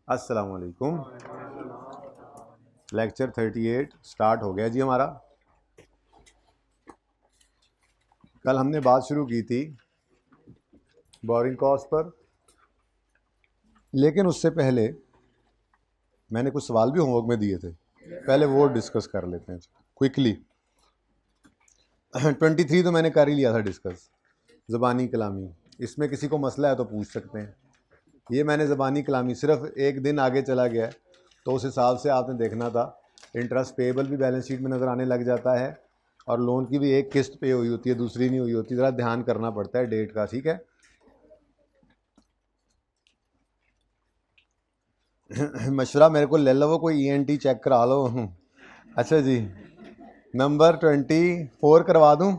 अस्सलाम वालेकुम। Lecture 38 start हो गया जी हमारा। कल हमने बात शुरू की थी बोरिंग कॉस्ट पर, लेकिन उससे पहले मैंने कुछ सवाल भी होमवर्क में दिए थे, पहले वो डिस्कस कर लेते हैं क्विकली। 23 तो मैंने कर ही लिया था डिस्कस, ज़बानी कलामी। इसमें किसी को मसला है तो पूछ सकते हैं। ये मैंने ज़बानी कलामी सिर्फ एक दिन आगे चला गया है, तो उस हिसाब से आपने देखना था। इंटरेस्ट पेबल भी बैलेंस शीट में नज़र आने लग जाता है, और लोन की भी एक किस्त पे हुई होती है, दूसरी नहीं हुई होती। ज़रा ध्यान करना पड़ता है डेट का, ठीक है। मशवरा मेरे को ले लो, कोई ENT चेक करा लो। अच्छा जी, नंबर 24 करवा दूं?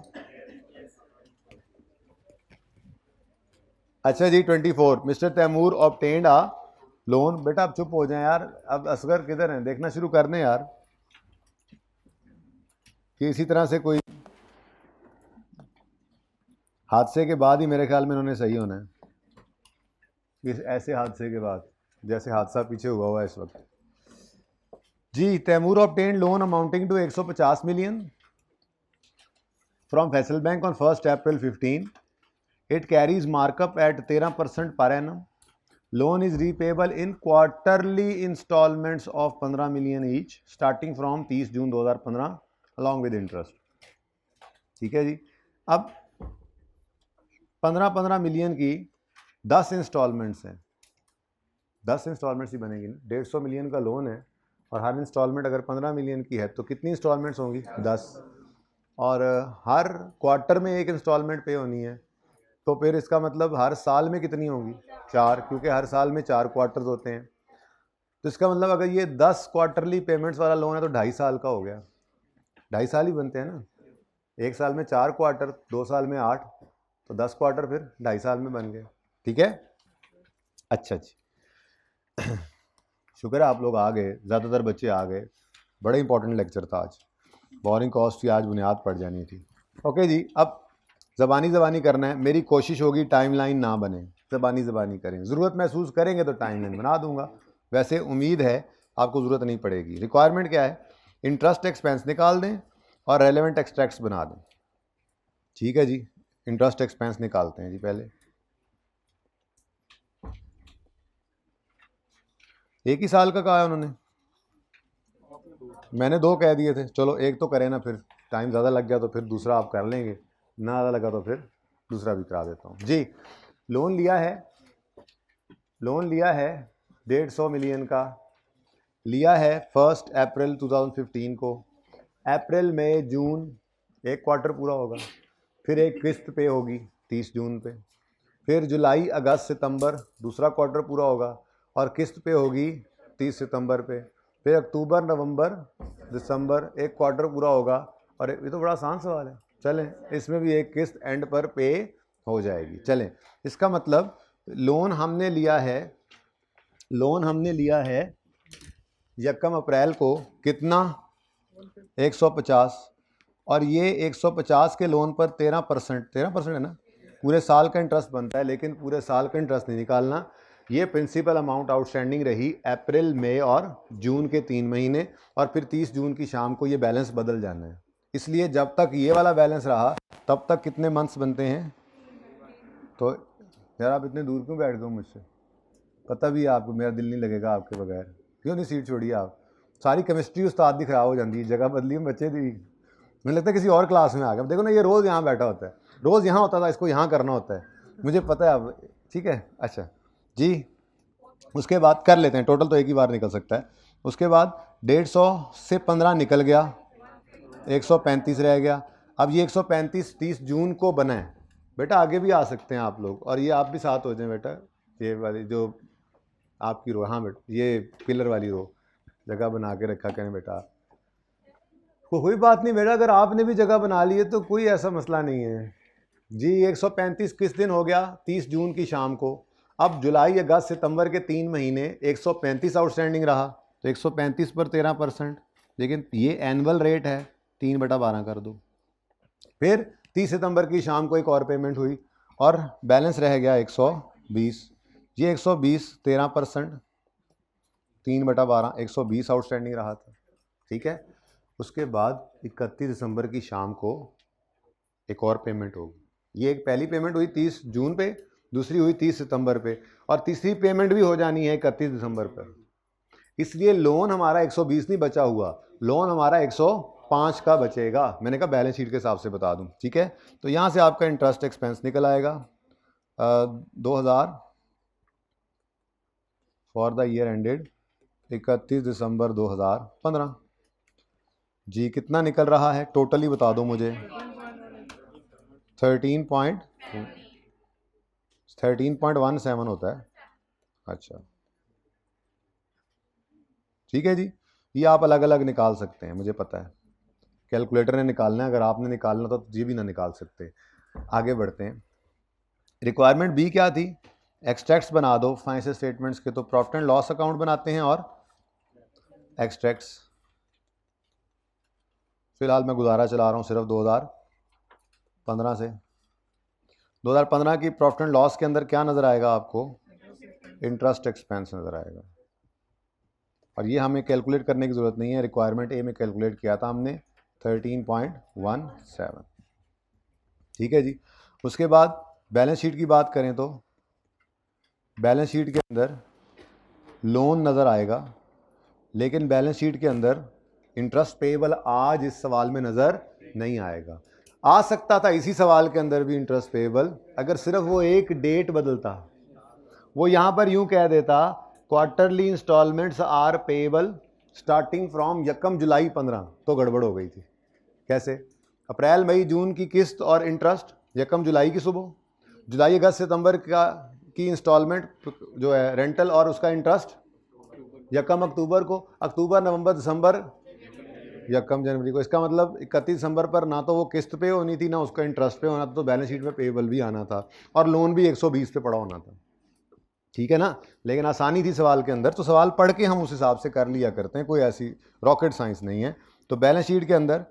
अच्छा जी, 24। मिस्टर तैमूर ऑब्टेन्ड आ लोन। बेटा आप चुप हो जाएं यार, अब असगर किधर हैं, देखना शुरू कर दें यार, कि इसी तरह से कोई हादसे के बाद ही मेरे ख्याल में उन्होंने सही होना है। इस ऐसे हादसे के बाद, जैसे हादसा पीछे हुआ है इस वक्त। जी, Taimur obtained loan amounting to 150 million from Faisal bank on 1 April 15। It carries markup at 13% per annum. Loan is repayable in quarterly installments of 15 million each starting from 30 June 2015 along with interest. ठीक है जी। अब 15-15 मिलियन की 10 installments हैं, 10 installments ही बनेगी ना। 150 million का loan है, और हर इंस्टॉलमेंट अगर 15 मिलियन की है तो कितनी इंस्टॉलमेंट्स होंगी? 10। और हर क्वार्टर में एक इंस्टॉलमेंट पे होनी है, तो फिर इसका मतलब हर साल में कितनी होंगी? 4, क्योंकि हर साल में 4 क्वार्टर्स होते हैं। तो इसका मतलब अगर ये 10 क्वार्टरली पेमेंट्स वाला लोन है तो 2.5 साल का हो गया। 2.5 साल ही बनते हैं ना, एक साल में 4 क्वार्टर, 2 साल में 8, तो 10 क्वार्टर फिर 2.5 साल में बन गए। ठीक है, अच्छा जी। शुक्र है आप लोग आ गए, ज़्यादातर बच्चे आ गए। बड़ा इंपॉर्टेंट लेक्चर था आज, बोरिंग कॉस्ट की आज बुनियाद पड़ जानी थी। ओके जी, अब ज़बानी करना है। मेरी कोशिश होगी टाइमलाइन ना बने, ज़बानी करें। ज़रूरत महसूस करेंगे तो टाइमलाइन बना दूंगा, वैसे उम्मीद है आपको ज़रूरत नहीं पड़ेगी। रिक्वायरमेंट क्या है? इंटरेस्ट एक्सपेंस निकाल दें और रेलेवेंट एक्सट्रैक्ट्स बना दें। ठीक है जी, इंटरेस्ट एक्सपेंस निकालते हैं जी पहले। एक ही साल का कहा है उन्होंने, मैंने 2 कह दिए थे। चलो एक तो करें ना, फिर टाइम ज़्यादा लग गया तो फिर दूसरा आप कर लेंगे, ना ज़्यादा लगा तो फिर दूसरा भी करा देता हूँ जी। लोन लिया है 150 मिलियन का, लिया है 1 अप्रैल 2015 को। अप्रैल मई जून एक क्वार्टर पूरा होगा, फिर एक किस्त पे होगी 30 जून पे, फिर जुलाई अगस्त सितंबर दूसरा क्वार्टर पूरा होगा और किस्त पे होगी 30 सितंबर पे, फिर अक्टूबर नवंबर दिसंबर एक क्वार्टर पूरा होगा। और ये तो बड़ा आसान सवाल है, चलें इसमें भी एक किस्त एंड पर पे हो जाएगी। चलें, इसका मतलब लोन हमने लिया है 1 अप्रैल को, कितना? 150। और ये 150 के लोन पर 13% है ना, पूरे साल का इंटरेस्ट बनता है, लेकिन पूरे साल का इंटरेस्ट नहीं निकालना। ये प्रिंसिपल अमाउंट आउटस्टैंडिंग रही अप्रैल मई और जून के 3 महीने, और फिर 30 जून की शाम को ये बैलेंस बदल जाना है। इसलिए जब तक ये वाला बैलेंस रहा तब तक कितने मंथ्स बनते हैं? तो यार आप इतने दूर क्यों बैठ गए मुझसे? पता भी है आपको मेरा दिल नहीं लगेगा आपके बगैर। क्यों नहीं सीट छोड़ी आप? सारी केमिस्ट्री उस्ताद दी खराब हो जाती है, जगह बदली में बच्चे दी, मुझे लगता है किसी और क्लास में आ गया। देखो ना, ये रोज़ यहाँ बैठा होता है, रोज़ यहाँ होता था, इसको यहाँ करना होता है, मुझे पता है अब। ठीक है, अच्छा जी। उसके बाद कर लेते हैं, टोटल तो एक ही बार निकल सकता है। उसके बाद 150 से 15 निकल गया, 135 रह गया। अब ये 135 30 जून को बना है। बेटा आगे भी आ सकते हैं आप लोग, और ये आप भी साथ हो जाएं बेटा। ये वाली जो आपकी रो, हाँ बेटा ये पिलर वाली रो जगह बना के रखा करें बेटा। कोई बात नहीं बेटा, अगर आपने भी जगह बना ली है तो कोई ऐसा मसला नहीं है जी। 135 किस दिन हो गया? 30 जून की शाम को। अब जुलाई अगस्त सितंबर के 3 महीने 135 आउटस्टैंडिंग रहा, तो 135 पर 13%, लेकिन ये एनुअल रेट है, 3/12 कर दो। फिर 30 सितंबर की शाम को एक और पेमेंट हुई और बैलेंस रह गया 120। ये 120 13%, 3/12 120 आउटस्टैंडिंग रहा था, ठीक है। उसके बाद 31 दिसंबर की शाम को एक और पेमेंट होगी। ये एक पहली पेमेंट हुई 30 जून पे, दूसरी हुई 30 सितंबर पे, और तीसरी पेमेंट भी हो जानी है 31 दिसंबर पर। इसलिए लोन हमारा 120 नहीं बचा हुआ, लोन हमारा 105 का बचेगा। मैंने कहा बैलेंस शीट के हिसाब से बता दूं, ठीक है। तो यहाँ से आपका इंटरेस्ट एक्सपेंस निकल आएगा 2000 फॉर द ईयर एंडेड 31 दिसंबर 2015। जी कितना निकल रहा है टोटली बता दो मुझे। 13.17 होता है। अच्छा ठीक है जी, ये आप अलग अलग निकाल सकते हैं, मुझे पता है कैलकुलेटर ने निकालना है, अगर आपने निकालना तो ये भी ना निकाल सकते। आगे बढ़ते हैं। रिक्वायरमेंट बी क्या थी? एक्सट्रैक्ट्स बना दो फाइनेंशियल स्टेटमेंट्स के। तो प्रॉफिट एंड लॉस अकाउंट बनाते हैं और एक्सट्रैक्ट्स। फिलहाल मैं गुजारा चला रहा हूँ सिर्फ 2015 से। 2015 की प्रॉफिट एंड लॉस के अंदर क्या नज़र आएगा आपको? इंटरेस्ट एक्सपेंस नज़र आएगा। और ये हमें कैलकुलेट करने की ज़रूरत नहीं है, रिक्वायरमेंट ए में कैलकुलेट किया था हमने 13.17, ठीक है जी। उसके बाद बैलेंस शीट की बात करें तो बैलेंस शीट के अंदर लोन नज़र आएगा, लेकिन बैलेंस शीट के अंदर इंटरेस्ट पेएबल आज इस सवाल में नज़र नहीं आएगा। आ सकता था इसी सवाल के अंदर भी इंटरेस्ट पेएबल, अगर सिर्फ वो एक डेट बदलता। वो यहाँ पर यूँ कह देता quarterly instalments are payable starting from 1 July 15, तो गड़बड़ हो गई थी। कैसे? अप्रैल मई जून की किस्त और इंटरेस्ट 1 जुलाई की सुबह, जुलाई अगस्त सितंबर की इंस्टॉलमेंट जो है रेंटल और उसका इंटरेस्ट 1 अक्टूबर को, अक्टूबर नवंबर दिसंबर 1 जनवरी को। इसका मतलब 31 दिसंबर पर ना तो वो किस्त पे होनी थी ना उसका इंटरेस्ट पे होना था, तो बैलेंस शीट में पेएबल भी आना था और लोन भी 120 पे पड़ा होना था, ठीक है ना। लेकिन आसानी थी सवाल के अंदर, तो सवाल पढ़ के हम उस हिसाब से कर लिया करते हैं, कोई ऐसी रॉकेट साइंस नहीं है। तो बैलेंस शीट के अंदर,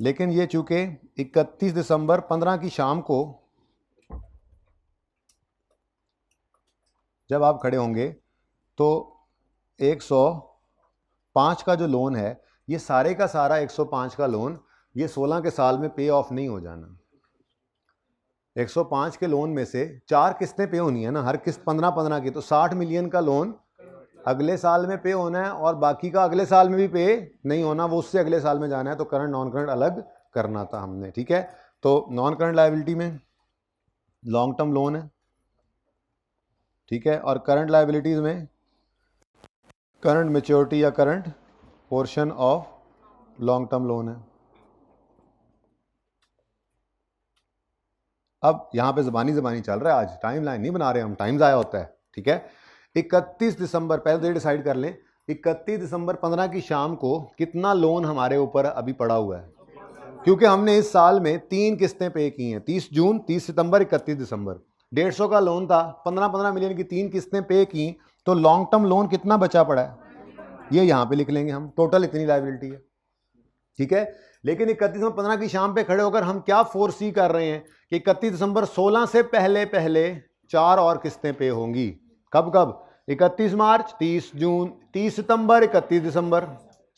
लेकिन ये चूंकि 31 दिसंबर 15 की शाम को जब आप खड़े होंगे तो 105 का जो लोन है, ये सारे का सारा 105 का लोन ये 16 के साल में पे ऑफ नहीं हो जाना। 105 के लोन में से 4 किस्तें पे होनी है ना, हर किस्त 15-15 की, तो 60 मिलियन का लोन अगले साल में पे होना है और बाकी का अगले साल में भी पे नहीं होना, वो उससे अगले साल में जाना है। तो करंट नॉन करंट अलग करना था हमने, ठीक है। तो नॉन करंट लायबिलिटी में लॉन्ग टर्म लोन है, ठीक है, और करंट लायबिलिटीज में करंट मैच्योरिटी या current portion of long term loan है। अब यहाँ पे ज़बानी चल रहा है, आज टाइम लाइन नहीं बना रहे हम, टाइम ज़ाया होता है, ठीक है। 31 दिसंबर, पहले तो डिसाइड कर लें 31 दिसंबर 15 की शाम को कितना लोन हमारे ऊपर अभी पड़ा हुआ है, क्योंकि हमने इस साल में 3 किस्तें पे की हैं, 30 जून, 30 सितंबर, 31 दिसंबर। 150 का लोन था, 15-15 मिलियन की 3 किस्तें पे की, तो लॉन्ग टर्म लोन कितना बचा पड़ा है ये यहाँ पे लिख लेंगे हम, टोटल इतनी लायबिलिटी है, ठीक है। लेकिन 31 दिसंबर 15 की शाम पे खड़े होकर हम क्या फोर्सी कर रहे हैं कि 31 दिसंबर 16 से पहले 4 और किस्तें पे होंगी। कब कब? 31 मार्च, 30 जून, 30 सितंबर, 31 दिसंबर।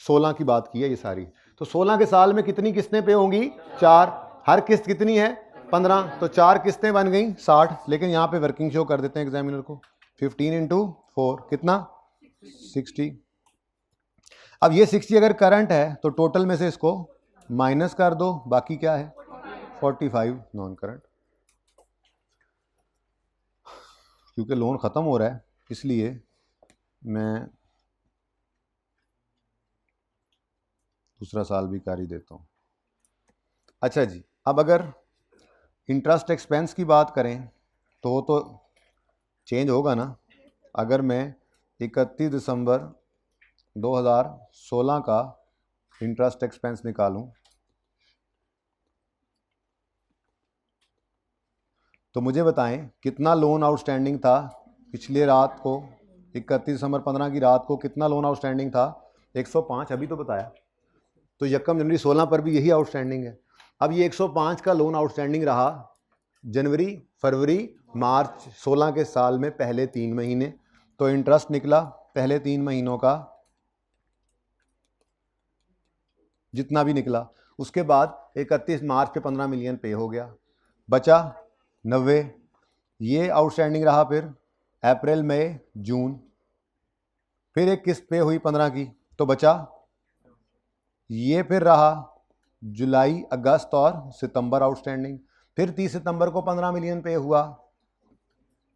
16 की बात की है ये सारी। तो 16 के साल में कितनी किस्तें पे होंगी? 4। हर किस्त कितनी है? 15। तो 4 किस्तें बन गई 60। लेकिन यहाँ पे वर्किंग शो कर देते हैं एग्जामिनर को, 15 × 4 कितना? 60। अब ये 60 अगर करंट है तो टोटल में से इसको माइनस कर दो, बाकी क्या है? 45 नॉन करंट। क्योंकि लोन ख़त्म हो रहा है इसलिए मैं दूसरा साल भी कर ही देता हूँ। अच्छा जी, अब अगर इंटरेस्ट एक्सपेंस की बात करें तो चेंज होगा ना। अगर मैं 31 दिसंबर 2016 का इंटरेस्ट एक्सपेंस निकालूं तो मुझे बताएं कितना लोन आउटस्टैंडिंग था पिछले रात को, 31 दिसंबर 15 की रात को कितना लोन आउटस्टैंडिंग था? 105, अभी तो बताया। तो 1 जनवरी 16 पर भी यही आउटस्टैंडिंग है। अब ये 105 का लोन आउटस्टैंडिंग रहा जनवरी, फरवरी, मार्च 16 के साल में पहले 3 महीने। तो इंटरेस्ट निकला पहले 3 महीनों का जितना भी निकला, उसके बाद 31 मार्च पे 15 मिलियन पे हो गया, बचा 90। ये आउटस्टैंडिंग रहा, फिर अप्रैल मई जून, फिर एक किस्त पे हुई 15 की तो बचा ये, फिर रहा जुलाई अगस्त और सितंबर आउटस्टैंडिंग, फिर 30 सितंबर को 15 मिलियन पे हुआ।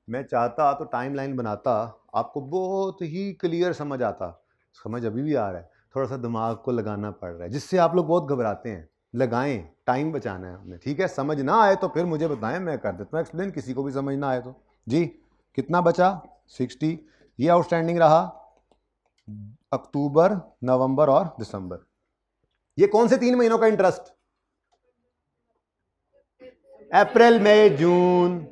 मैं चाहता तो टाइमलाइन बनाता, आपको बहुत ही क्लियर समझ आता, समझ अभी भी आ रहा है, थोड़ा सा दिमाग को लगाना पड़ रहा है, जिससे आप लोग बहुत घबराते हैं। लगाएं, टाइम बचाना है हमने, ठीक है। समझ ना आए तो फिर मुझे बताएं, मैं कर देता हूँ एक्सप्लेन, किसी को भी समझ ना आए तो। जी कितना बचा 60, ये आउटस्टैंडिंग रहा अक्टूबर नवंबर और दिसंबर। ये कौन से 3 महीनों का इंटरेस्ट? अप्रैल मई जून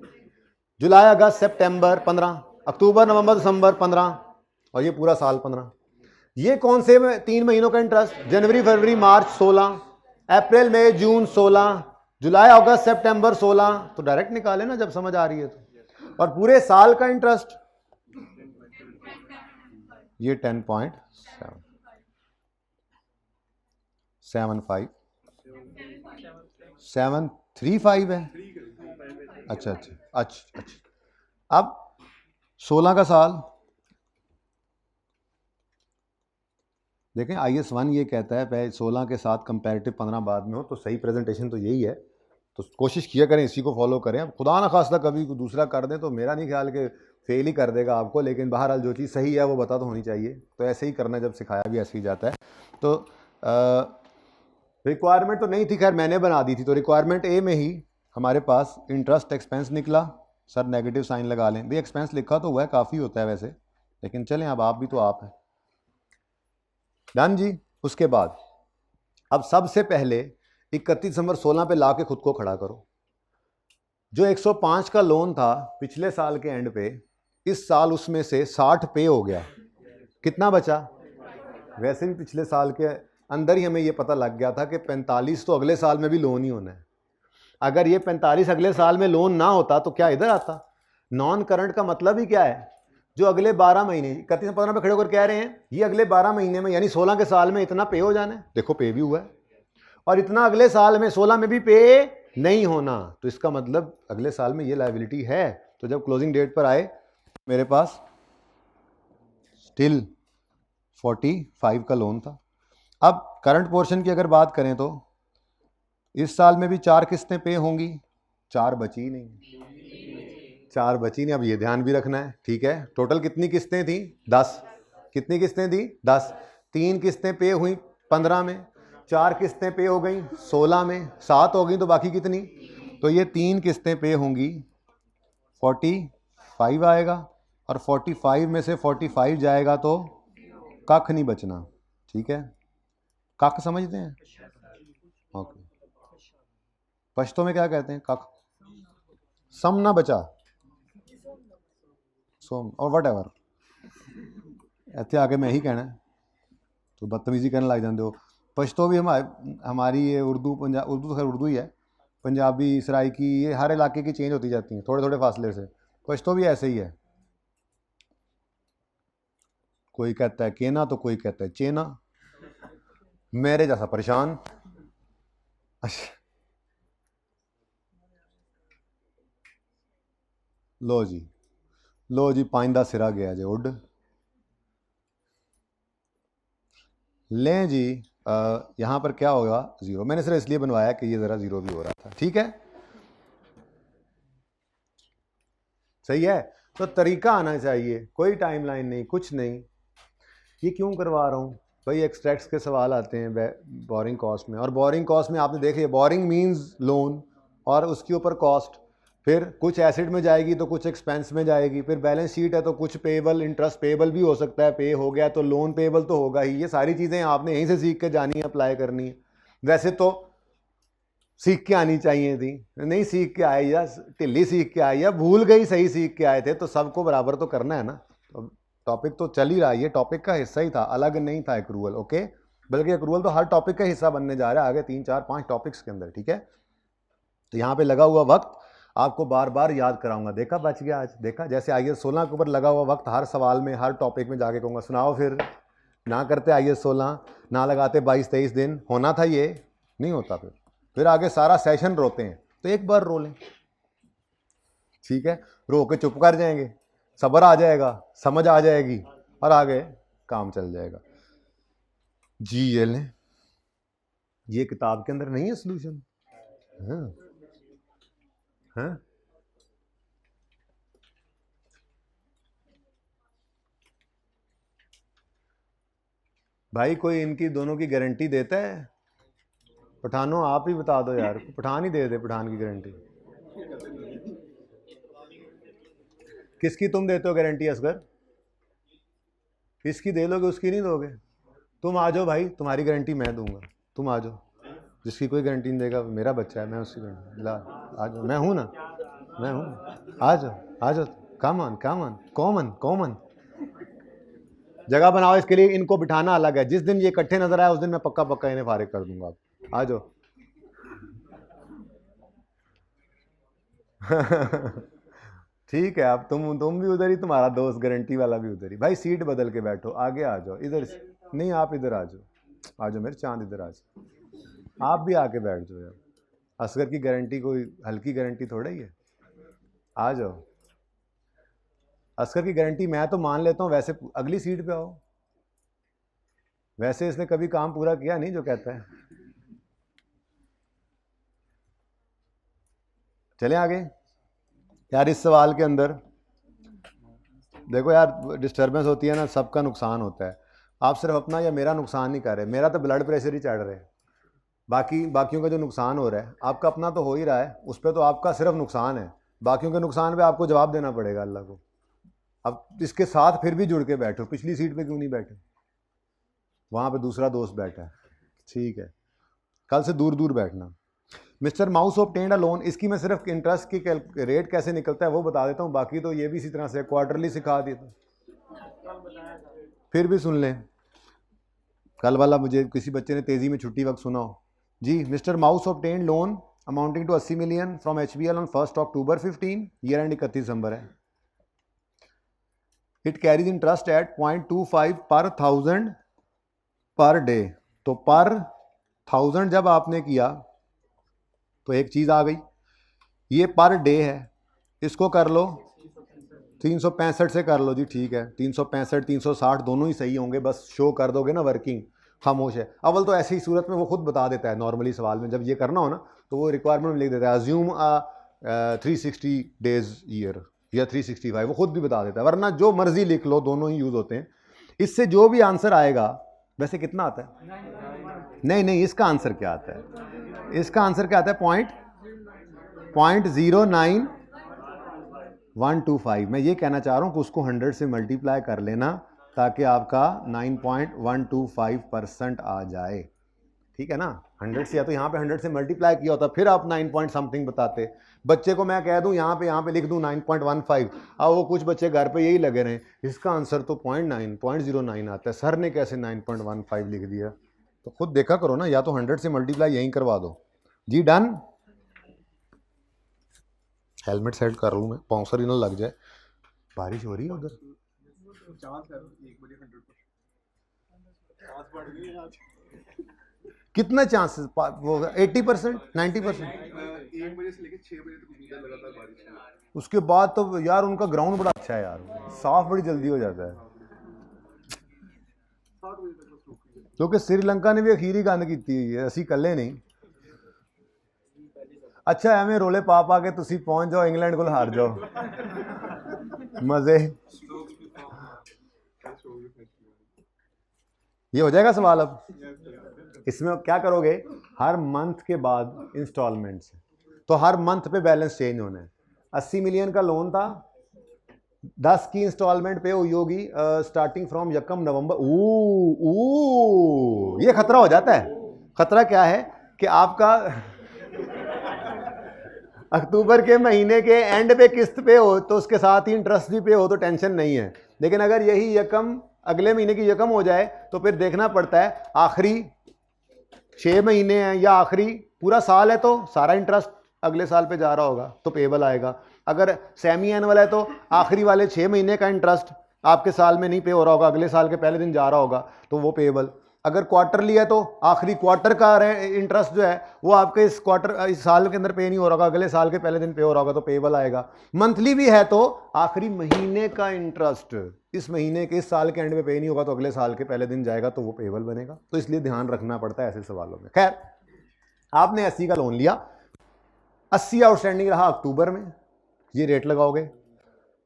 जुलाई अगस्त सितंबर 15, अक्टूबर नवंबर दिसंबर 15, और ये पूरा साल 15। ये कौन से 3 महीनों का इंटरेस्ट? जनवरी फरवरी मार्च 16, अप्रैल मई जून 16, जुलाई अगस्त सितंबर 16। तो डायरेक्ट निकाले ना जब समझ आ रही है तो। और पूरे साल का इंटरेस्ट ये 10.735 है। अच्छा अच्छा अच्छा अच्छा। अब 16 का साल देखें, IS 1 ये कहता है पहले 16 के साथ कंपैरेटिव 15 बाद में हो, तो सही प्रेजेंटेशन तो यही है। तो कोशिश किया करें, इसी को फॉलो करें। खुदा ना खास्ता कभी दूसरा कर दें तो मेरा नहीं ख्याल कि फेल ही कर देगा आपको, लेकिन बहरहाल जो चीज़ सही है वो बता तो होनी चाहिए। तो ऐसे ही करना, जब सिखाया भी ऐसे ही जाता है। तो रिक्वायरमेंट तो नहीं थी, खैर मैंने बना दी थी। तो रिक्वायरमेंट ए में ही हमारे पास इंटरेस्ट एक्सपेंस निकला। सर नेगेटिव साइन लगा लें भाई, एक्सपेंस लिखा तो हुआ है, काफ़ी होता है वैसे, लेकिन चलें, अब आप भी तो आप हैं। डन जी। उसके बाद अब सबसे पहले 31 दिसंबर 16 पे ला के खुद को खड़ा करो। जो 105 का लोन था पिछले साल के एंड पे, इस साल उसमें से 60 पे हो गया, कितना बचा? वैसे भी पिछले साल के अंदर ही हमें ये पता लग गया था कि 45 तो अगले साल में भी लोन ही होना है। अगर ये 45 अगले साल में लोन ना होता तो क्या इधर आता? नॉन करंट का मतलब ही क्या है? जो अगले 12 महीने 31-15 पे खड़े होकर कह रहे हैं ये अगले 12 महीने में, यानी 16 के साल में इतना पे हो जाना है। देखो पे भी हुआ है, और इतना अगले साल में 16 में भी पे नहीं होना, तो इसका मतलब अगले साल में ये लायबिलिटी है। तो जब क्लोजिंग डेट पर आए मेरे पास स्टिल 45 का लोन था। अब करंट पोर्शन की अगर बात करें तो इस साल में भी 4 किस्तें पे होंगी, 4 बची नहीं, 4 बची नहीं। अब ये ध्यान भी रखना है, ठीक है। टोटल कितनी किस्तें थी? 10। कितनी किस्तें थी? 10। 3 किस्तें पे हुई 15 में, 4 किस्तें पे हो गई 16 में, 7 हो गई, तो बाकी कितनी? तो ये 3 किस्तें पे होंगी, 45 आएगा, और 45 में से 45 जाएगा तो कख नहीं बचना, ठीक है। कख समझते हैं? ओके। पश्तो में क्या कहते हैं? कख, सम ना बचा, सोम और वट एवर। इतने आगे मैं ही कहना है तो बदतमीजी करने लग जाते हो। पश्तो भी हमारी ये उर्दू, पंजाब, उर्दू तो खैर उर्दू ही है, पंजाबी सराइकी, ये हर इलाके की चेंज होती जाती हैं थोड़े थोड़े फासले से। पश्तो भी ऐसे ही है, कोई कहता है केना तो कोई कहता है चेना, मेरे जैसा परेशान। अच्छा, लो जी पाइंदा सिरा गया जे उड। लें जी, यहाँ पर क्या होगा? 0। मैंने सिर्फ इसलिए बनवाया कि ये ज़रा 0 भी हो रहा था, ठीक है, सही है। तो तरीका आना चाहिए, कोई टाइमलाइन नहीं, कुछ नहीं। ये क्यों करवा रहा हूँ भाई? एक्सट्रैक्ट्स के सवाल आते हैं बोरिंग कॉस्ट में, और बोरिंग कॉस्ट में आपने देख लिया, बोरिंग मींस लोन और उसके ऊपर कॉस्ट, फिर कुछ एसिड में जाएगी तो कुछ एक्सपेंस में जाएगी, फिर बैलेंस शीट है तो कुछ पेबल, इंटरेस्ट पेबल भी हो सकता है, पे हो गया तो लोन पेबल तो होगा ही। ये सारी चीज़ें आपने यहीं से सीख के जानी है, अप्लाई करनी है। वैसे तो सीख के आनी चाहिए थी, नहीं सीख के आए, या ढिल्ली सीख के आए, या भूल गई सही सीख के आए थे, तो सबको बराबर तो करना है ना। टॉपिक तो चल ही रहा है, ये टॉपिक का हिस्सा ही था, अलग नहीं था एक्रूअल, ओके। बल्कि एक्रूअल तो हर टॉपिक का हिस्सा बनने जा रहा है आगे 3 4 5 टॉपिक्स के अंदर, ठीक है। तो यहाँ पे लगा हुआ वक्त आपको बार बार याद कराऊंगा। देखा बच गया आज, देखा जैसे IAS 16 के ऊपर लगा हुआ वक्त, हर सवाल में हर टॉपिक में जाके कहूँगा सुनाओ फिर। ना करते IAS 16, ना लगाते 22-23 दिन, होना था ये नहीं होता, फिर आगे सारा सेशन रोते हैं। तो एक बार रो लें, ठीक है, रो के चुप कर जाएंगे, सब्र आ जाएगा, समझ आ जाएगी और आगे काम चल जाएगा। जी ये लें, ये किताब के अंदर नहीं है सोल्यूशन। हाँ हाँ भाई, कोई इनकी दोनों की गारंटी देता है? पठानों आप ही बता दो यार, पठान ही दे दे पठान की गारंटी। किसकी तुम देते हो गारंटी असगर? इसकी दे लोगे, उसकी नहीं दोगे? तुम आ जाओ भाई, तुम्हारी गारंटी मैं दूंगा, तुम आ जाओ। जिसकी कोई गारंटी नहीं देगा, मेरा बच्चा है, मैं उसकी गारंटी ला, आ जाओ, मैं हूँ ना, मैं हूँ, आ जाओ आ जाओ, कम ऑन कॉमन कॉमन। जगह बनाओ इसके लिए, इनको बिठाना अलग है। जिस दिन ये इकट्ठे नजर आए उस दिन मैं पक्का पक्का इन्हें फारिग कर दूंगा। आ जाओ। ठीक है, अब तुम भी उधर ही, तुम्हारा दोस्त गारंटी वाला भी उधर ही। भाई सीट बदल के बैठो, आगे आ जाओ, इधर नहीं, आप इधर आ जाओ, आ जाओ मेरे चांद, इधर आ जाओ, आप भी आके बैठ जाओ यार। असगर की गारंटी कोई हल्की गारंटी थोड़ा ही है, आ जाओ। असगर की गारंटी मैं तो मान लेता हूँ, वैसे अगली सीट पे आओ। वैसे इसने कभी काम पूरा किया नहीं जो कहता है। चलें आगे यार। इस सवाल के अंदर देखो यार, डिस्टर्बेंस होती है ना, सबका नुकसान होता है। आप सिर्फ अपना या मेरा नुकसान नहीं कर रहे, मेरा तो ब्लड प्रेशर ही चढ़ रहा है, बाकियों का जो नुकसान हो रहा है, आपका अपना तो हो ही रहा है, उस पर तो आपका सिर्फ नुकसान है, बाकियों के नुकसान पे आपको जवाब देना पड़ेगा अल्लाह को। अब इसके साथ फिर भी जुड़ के बैठो, पिछली सीट पे क्यों नहीं बैठे? वहाँ पे दूसरा दोस्त बैठा है, ठीक है, कल से दूर दूर बैठना। मिस्टर माउस ऑब्टेन्ड अ लोन, इसकी मैं सिर्फ इंटरेस्ट की रेट कैसे निकलता है वो बता देता हूँ, बाकी तो ये भी इसी तरह से क्वार्टरली सिखा देता, फिर भी सुन लें। कल वाला मुझे किसी बच्चे ने तेज़ी में छुट्टी वक्त सुना हो जी। Mister Mouse obtained loan amounting to 80 million from HBL on 1 October 15, year end 31 December है। इट कैरीज इंटरेस्ट एट 0.25 पर 1000 पर डे। तो पर 1000 जब आपने किया तो एक चीज़ आ गई, ये पर डे है, इसको कर लो 365 से कर लो जी, ठीक है, 365 360 दोनों ही सही होंगे, बस शो कर दोगे ना वर्किंग, खामोश है। अव्वल तो ऐसी सूरत में वो खुद बता देता है, नॉर्मली सवाल में जब ये करना हो ना तो वो रिक्वायरमेंट में लिख देता है अज्यूम 360 डेज ईयर या 365, वो खुद भी बता देता है, वरना जो मर्जी लिख लो, दोनों ही यूज़ होते हैं। इससे जो भी आंसर आएगा, वैसे कितना आता है? नहीं, इसका आंसर क्या आता है? इसका आंसर क्या आता है? 0.09125। मैं ये कहना चाह रहा हूँ कि उसको 100 से मल्टीप्लाई कर लेना ताकि आपका 9.125% आ जाए, ठीक है ना। 100 से, या तो यहाँ पे 100 से मल्टीप्लाई किया होता फिर आप 9 पॉइंट समथिंग बताते। बच्चे को मैं कह दूँ यहाँ पे लिख दूँ 9.15, अब वो कुछ बच्चे घर पे यही लगे रहे, इसका आंसर तो 0.09 आता है, सर ने कैसे 9.15 लिख दिया? तो खुद देखा करो ना, या तो 100 से मल्टीप्लाई यहीं करवा दो जी। डन। हेलमेट सेट कर लूँ मैं, पाउंसर ही ना लग जाए, बारिश हो रही है उधर। कितना चांसेस? वो 80%, 90%? 1 बजे से लेकर 6 बजे तक लगातार बारिश है। उसके बाद तो यार उनका ग्राउंड बड़ा अच्छा है यार, साफ बड़ी जल्दी हो जाता है, क्योंकि श्रीलंका ने भी अखीरी गंद की है, असी कल्ले नहीं। अच्छा एवें रोले पा के तुसी पहुंच जाओ इंग्लैंड को हार जाओ, मजे। ये हो जाएगा सवाल। अब इसमें क्या करोगे? हर मंथ के बाद इंस्टॉलमेंट्स, तो हर मंथ पे बैलेंस चेंज होना है। 80 मिलियन का लोन था, 10 की इंस्टॉलमेंट पे हुई होगी स्टार्टिंग फ्रॉम 1 नवंबर। ये खतरा हो जाता है। खतरा क्या है कि आपका अक्टूबर के महीने के एंड पे किस्त पे हो तो उसके साथ ही इंटरेस्ट भी पे हो तो टेंशन नहीं है, लेकिन अगर यही यकम अगले महीने की यकम हो जाए तो फिर देखना पड़ता है आखिरी 6 महीने हैं या आखिरी पूरा साल है तो सारा इंटरेस्ट अगले साल पे जा रहा होगा तो पेएबल आएगा। अगर सेमी एनुअल है तो आखिरी वाले 6 महीने का इंटरेस्ट आपके साल में नहीं पे हो रहा होगा, अगले साल के पहले दिन जा रहा होगा तो वो पेएबल। अगर क्वार्टरली है तो आखिरी क्वार्टर का इंटरेस्ट जो है वो आपके इस साल के अंदर पे नहीं हो रहा होगा, अगले साल के पहले दिन पे हो रहा होगा तो पेएबल आएगा। मंथली भी है तो आखिरी महीने का इंटरेस्ट इस महीने के इस साल के एंड में पे नहीं होगा तो अगले साल के पहले दिन जाएगा तो वो पेएबल बनेगा। तो इसलिए ध्यान रखना पड़ता है ऐसे सवालों में। खैर, आपने 80 का लोन लिया, 80 आउटस्टैंडिंग रहा अक्टूबर में, ये रेट लगाओगे।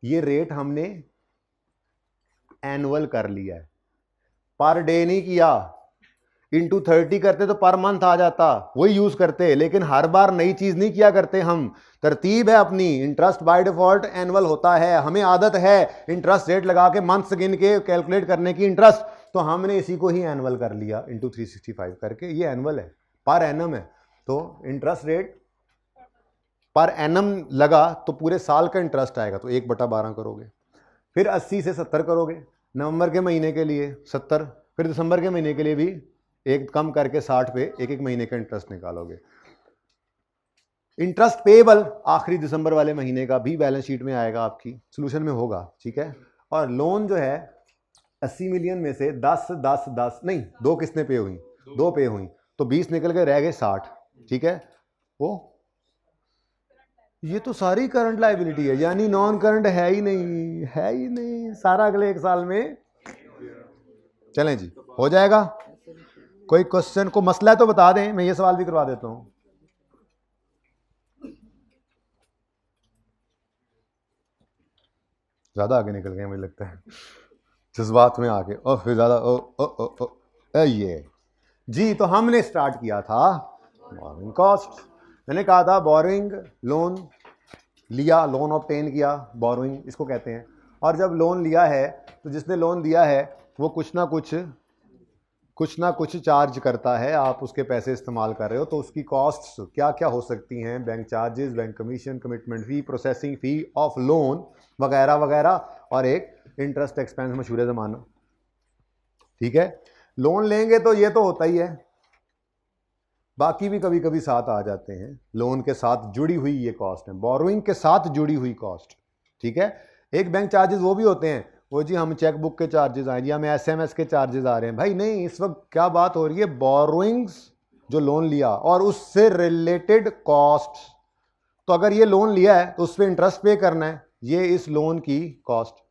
ये रेट हमने एनुअल कर लिया है, पर डे नहीं किया। इंटू 30 करते तो पर मंथ आ जाता, वही यूज करते, लेकिन हर बार नई चीज नहीं किया करते हम। तरतीब है अपनी, इंटरेस्ट बाय डिफॉल्ट एनुअल होता है, हमें आदत है इंटरेस्ट रेट लगा के मंथ्स गिन के कैलकुलेट करने की इंटरेस्ट, तो हमने इसी को ही एनुअल कर लिया इंटू 365 करके। ये एनुअल है, पर एनम है, तो इंटरेस्ट रेट पर एनम लगा तो पूरे साल का इंटरेस्ट आएगा, तो 1/12 करोगे। फिर 80 से 70 करोगे, नवंबर के महीने के लिए 70, फिर दिसंबर के महीने के लिए भी एक कम करके 60 पे एक एक महीने का इंटरेस्ट निकालोगे। इंटरेस्ट पेएबल आखिरी दिसंबर वाले महीने का भी बैलेंस शीट में आएगा, आपकी सोल्यूशन में होगा, ठीक है। और लोन जो है 80 मिलियन में से 10 नहीं, 2 किस्तें पे हुई, 2 पे हुई तो 20 निकल के रह गए 60, ठीक है। वो ये तो सारी करंट लायबिलिटी है, यानी नॉन करंट है ही नहीं, सारा अगले 1 साल में। चलें जी, हो जाएगा। कोई क्वेश्चन को मसला है तो बता दें, मैं ये सवाल भी करवा देता हूं। ज्यादा आगे निकल गए मुझे लगता है जज्बात में आके, और फिर ज्यादा ये जी। तो हमने स्टार्ट किया था बोरिंग कॉस्ट। मैंने कहा था बोरिंग, लोन लिया, लोन ऑब्टेन किया, बोरिंग इसको कहते हैं। और जब लोन लिया है तो जिसने लोन दिया है वो कुछ ना कुछ चार्ज करता है, आप उसके पैसे इस्तेमाल कर रहे हो, तो उसकी कॉस्ट्स क्या क्या हो सकती हैं, bank charges, bank commission, commitment fee, processing fee of loan वगैरह वगैरह, और एक इंटरेस्ट एक्सपेंस मशहूर ज़माना, ठीक है। लोन लेंगे तो ये तो होता ही है, बाकी भी कभी कभी साथ आ जाते हैं, लोन के साथ जुड़ी हुई ये कॉस्ट है, बोरोइंग के साथ जुड़ी हुई कॉस्ट, ठीक है। एक बैंक चार्जेस वो भी होते हैं, वो जी हम चेक बुक के चार्जेस आए जी, हमें SMS के चार्जेस आ रहे हैं। भाई नहीं, इस वक्त क्या बात हो रही है, बोरोइंग्स जो लोन लिया और उससे रिलेटेड कॉस्ट। तो अगर ये लोन लिया है तो उस पर इंटरेस्ट पे करना है, ये इस लोन की कॉस्ट।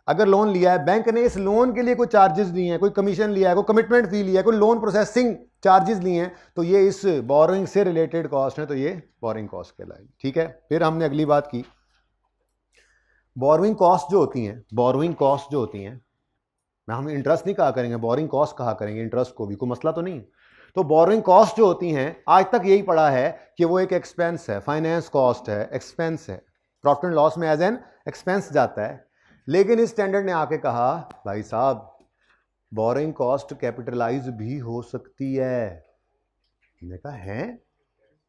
अगर लोन लिया है, बैंक ने इस लोन के लिए कोई चार्जेस लिए हैं, कोई कमीशन लिया है, कोई कमिटमेंट फी लिया है, कोई लोन प्रोसेसिंग चार्जेस लिए हैं, तो ये इस बोरोइंग से रिलेटेड कॉस्ट है, तो ये बोरोइंग कॉस्ट कहलाएगी, ठीक है। फिर हमने अगली बात की, बोरोइंग कॉस्ट जो होती हैं, हम इंटरेस्ट नहीं कहा करेंगे, बोरोइंग कॉस्ट कहा करेंगे, इंटरेस्ट को भी, कोई मसला तो नहीं। तो बोरोइंग कॉस्ट जो होती हैं, आज तक यही पढ़ा है कि वो एक एक्सपेंस है, फाइनेंस कॉस्ट है, एक्सपेंस है, प्रॉफिट एंड लॉस में एज एन एक्सपेंस जाता है। लेकिन इस स्टैंडर्ड ने आके कहा भाई साहब बोरोइंग कॉस्ट कैपिटलाइज भी हो सकती है। मैंने कहा है,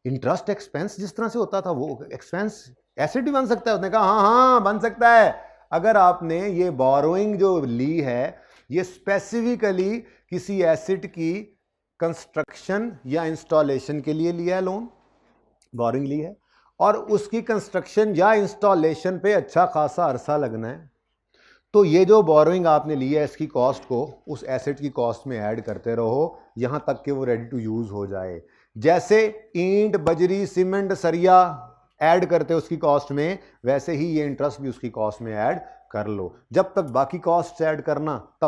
इंटरेस्ट एक्सपेंस जिस तरह से होता था वो एक्सपेंस एसेट भी बन सकता है। उसने कहा हाँ बन सकता है, अगर आपने ये बोरोइंग जो ली है ये स्पेसिफिकली किसी एसेट की कंस्ट्रक्शन या इंस्टॉलेशन के लिए लिया है, लोन बोरोइंग ली है, और उसकी कंस्ट्रक्शन या इंस्टॉलेशन पे अच्छा खासा अरसा लगना है, तो ये जो बोरोइंग आपने ली है इसकी कॉस्ट को उस एसेट की कॉस्ट में ऐड करते रहो यहां तक कि वो रेडी टू यूज हो जाए। जैसे ईंट, बजरी, सीमेंट, सरिया ऐड करते उसकी कॉस्ट में, वैसे ही ये इंटरेस्ट भी उसकी कॉस्ट में ऐड कर लो। जब तक बाकी कॉस्ट ऐड करना तब